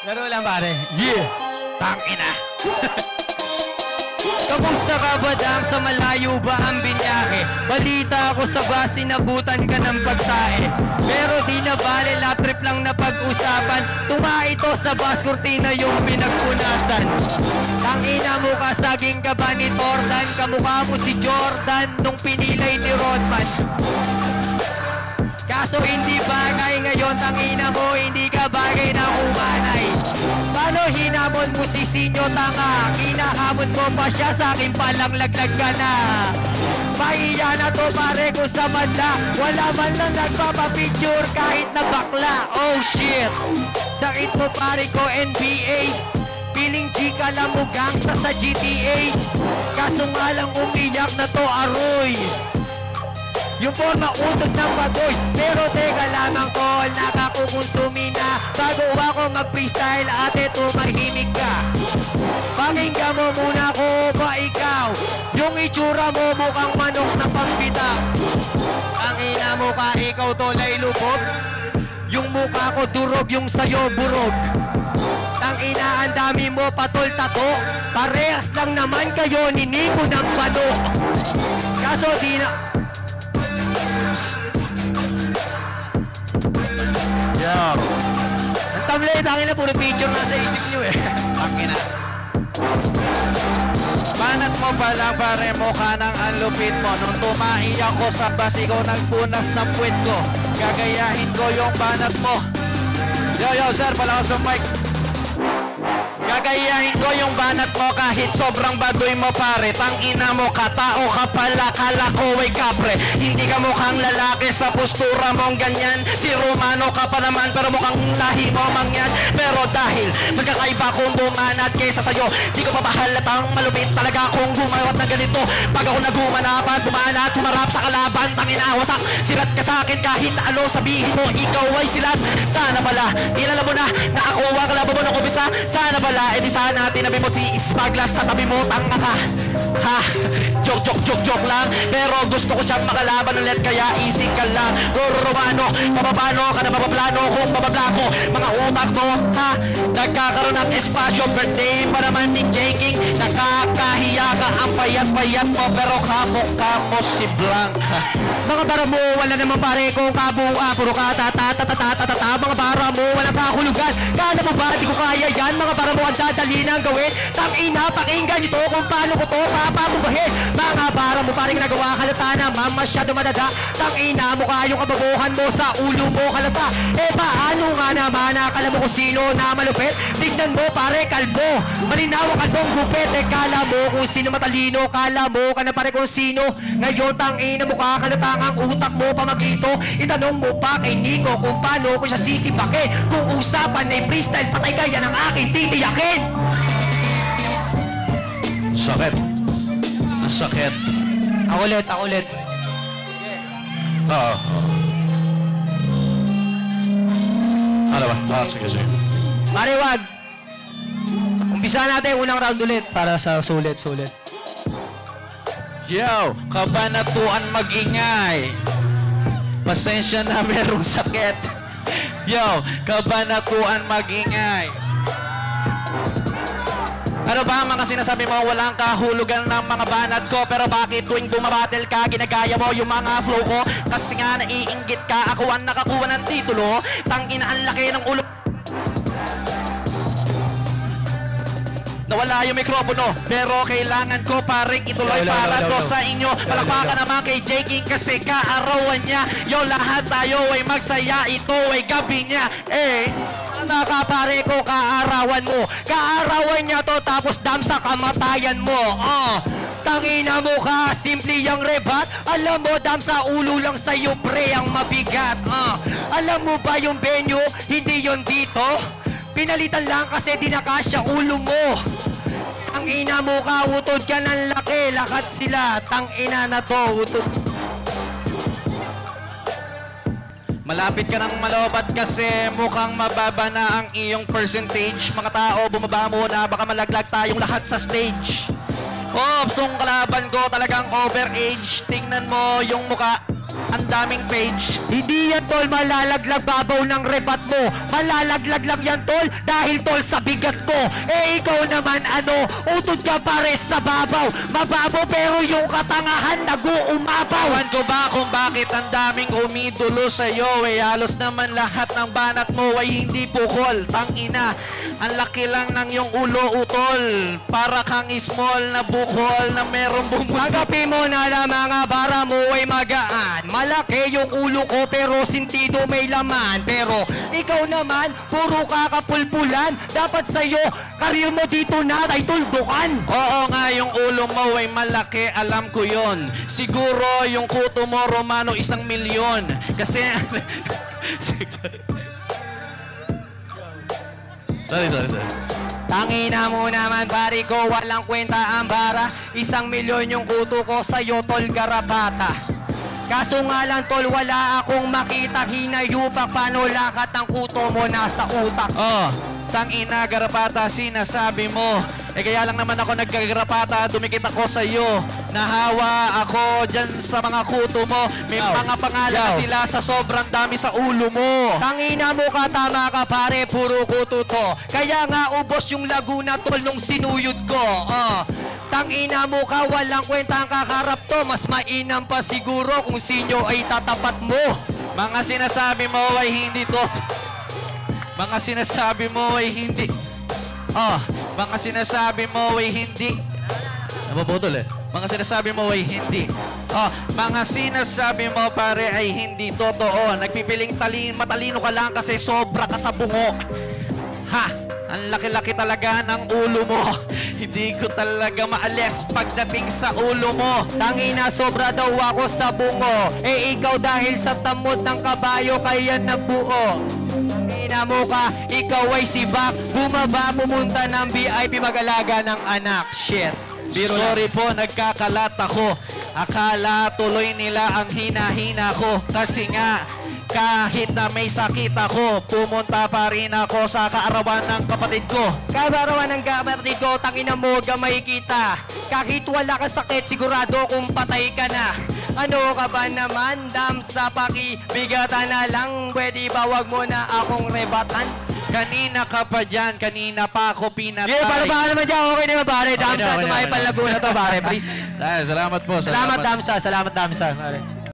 Laro lang pare. Yeah! Tangina! Kamusta ka ba dam? Sa malayo ba ang binyake? Balita ako sa bus, sinabutan ka ng pagsae. Pero di na bale, la trip lang na pag-usapan. Tunga ito sa bus, kurtina yung pinagpunasan. Tangina mo ka, saging ka ba ni Tordan? Kamukha mo si Jordan nung pinilay ni Rodman. Kaso hindi bagay ngayon, tangina mo, hindi ka bagay na umanay. Paano hinamon mo si Sinyo tanga? Kinahamon mo pa siya, sa akin palang laglag ka na. Pahiya na to pare ko sa madla. Wala man lang nagpapapicture kahit na bakla. Oh shit, sakit mo pare ko NBA. Piling di ka lang mo gangsta sa GTA. Kaso nga lang umiyak na to aroy. Yung forma utot ng bagoy. Pero teka lamang tol, nakakukonsumi na. Bago ako mag-freestyle, ate tumahimik ka. Pakinggan mo muna ko ba ikaw? Yung itsura mo mukhang manok na pampita. Ang ina mo ka, ikaw tol ay lubog. Yung mukha ko durog, yung sayo burog. Ang ina, ang dami mo patol tato. Parehas lang naman kayo ni Nico ng pano. Kaso di na... Yo! Ang tamlay, tangin na puro picture nasa isip nyo eh. Tangina! Banat mo pa lang pare, mukha ng anlupit mo. Nung tumai ako sa basigo, nagpunas ng puwit ko. Gagayahin ko yung banat mo. Yo, sir, palakas yung mic. Gagayahin ko yung banat mo kahit sobrang baduy mo pare. Tangina mo ka, tao ka pala, kala ko ay kapre. Hindi ka mukhang lalaki sa postura mong ganyan. Si Romano ka pa naman pero mukhang lahi mo mangyan. Pero dahil magkakaiba kong bumanat kaysa sa'yo, di ko papahalatang malupit talaga kung gumawat na ganito. Pag ako nagumanapan, bumanat, humarap sa kalaban. Tangina, wasak, sirat ka sa akin kahit ano sabihin mo, ikaw ay silat. Sana pala, ilala mo na ako ang kalaban mo ng umpisa. Sana pala, edi sana tinabi mo si Spaglas sa tabi mo, tanga ka. Ha? Joke lang. Pero gusto ko siyang makalaban ulit, kaya ising ka lang. Romano, mababano ka na mapaplano kung mababla ko. Mga utak mo, ha? Nagkakaroon ng espasyo, birthday pa naman ni J. King. Nakakahiya ka, ang payat-payat mo, pero kamukha mo si Blanca. Mga bara mo, wala naman pare kong kabuuan. Puro ka ta-ta-ta-ta-ta-ta-ta. Mga bara mo, walang kahulugan. Kala mo ba, di ko kaya yan. Mga bara mo, ang dadali ng gawin. Tangina, pakinggan nyo to kung paano ko to papabubahin. Mga bara mo, pare ginagawa kalata naman masyado madada. Tangina mo kayong kababuhan mo, sa ulo mo kalata. Eh paano nga naman, akala mo kung sino na malupit? Tignan mo pare, kalbo. Malinaw ang kalbong gupit. Eh kala mo kung sino matalino. Kala mo ka na pare kung sino. Ngayon tangina mo kakalata ang utak mo pamagito. Itanong mo pa kay Nico kung paano ko siya sisipakin. Kung usapan ay freestyle, patay ka yan ang aking titiyakin. Sakit. Sakit. Ako ulit. Oo. Ano ba? Sige. Pare, wag. Umpisa natin unang round ulit para sa sulit. Yo, kabanatuan mag-ingay. Pasensya na merong sakit. Yo, kabanatuan mag-ingay. Ano ba mga sinasabi mo? Walang kahulugan ng mga banat ko. Pero bakit tuwing bumabattle ka, ginagaya mo yung mga flow ko? Kasi nga naiinggit ka, ako ang nakakuha ng titulo. Tangina ang laki ng ulo. Nawala yung mikropono, pero kailangan ko paring ituloy para to sa inyo. Palakpakan naman kay J. King kasi kaarawan niya. Yo, lahat tayo ay magsaya, ito ay gabi niya. Nakapare ko, kaarawan mo. Kaarawan niya to, tapos dam sa kamatayan mo. Tangina mo ka, simple yung rebat. Alam mo, dam sa ulo lang sa'yo, pre, ang mabigat. Alam mo ba yung venue, hindi yon dito? Pinalitan lang kasi di nakasya ulo mo. Ang ina mo ka, utod ka ng laki. Lakat sila, tang ina na to, utod. Malapit ka ng malobat kasi mukhang mababa na ang iyong percentage. Mga tao, bumaba muna, baka malaglag tayong lahat sa stage. Oops, yung kalaban ko talagang overage. Tingnan mo yung muka. ang daming page. Hindi yan tol malalaglag babaw ng rebat mo. Malalaglag lang yan tol dahil tol sa bigat ko. Eh ikaw naman ano, utod ka pares sa babaw. Mababaw pero yung katangahan nag-uumabaw. Ewan ko ba kung bakit ang daming umidulo sa'yo eh halos naman lahat ng banat mo ay hindi pukol. Tangina, ang laki lang ng yung ulo utol. Para kang small na bukol na merong bumuti. Tanggapin mo na lang mga bara mo ay magaan. Malaki yung ulo ko pero sintido may laman. Pero ikaw naman, puro kakapulpulan. Dapat sa'yo, karir mo dito na ay tuldukan. Oo nga, yung ulo mo ay malaki, alam ko yon. Siguro yung kuto mo, Romano, 1,000,000. Kasi... sorry. Tangina mo naman pare ko, walang kwenta ang bara. 1,000,000 yung kuto ko sa'yo tol garapata. Kaso nga lang tol, wala akong makita hinayupak. Paano lakat ng kuto mo nasa utak? Oh, tangina, garapata, sinasabi mo. Eh kaya lang naman ako nagkagarapata, dumikit ako sa iyo. Nahawa ako dyan sa mga kuto mo. May mga pangalan sila sa sobrang dami sa ulo mo. Tangina mo ka, tama ka pare, puro kuto to. Kaya nga ubos yung Laguna tol nung sinuyod ko. Tangina mo ka, walang kwenta ang kakarap to. Mas mainam pa siguro kung sinyo ay tatapat mo. Mga sinasabi mo ay hindi to. Mga sinasabi mo ay hindi. Mga sinasabi mo ay hindi. Napaputol eh. Mga sinasabi mo ay hindi. Mga sinasabi mo pare ay hindi totoo. Nagpipiling matalino ka lang kasi sobra ka sa bungo. Ang laki-laki talaga ng ulo mo. Hindi ko talaga maalis pagdating sa ulo mo. Tangina, sobra daw ako sa bungo. Eh ikaw dahil sa tamod ng kabayo kaya nabuo. Tangina mo ka, ikaw ay si Bak. Bumaba, pumunta ng VIP, mag-alaga ng anak. Shit. Sorry po, nagkakalat ako. Akala tuloy nila ang hina-hina ko. Kasi nga, kahit na may sakit ako, pumunta pa rin ako sa kaarawan ng kapatid ko. Kaarawan ng kapatid ko, tangina mo, gamay kita. Kahit wala ka sakit, sigurado kung patay ka na. Ano ka ba naman, dam sa pakibigatan na lang? Pwede ba wag mo na akong rebatan? Kanina ka pa dyan, kanina pa ako pinatay. Para baka naman dyan, okay naman pare. Damsa, tumayo pang Laguna to pare, please. Salamat po. Salamat Damsa, salamat Damsa.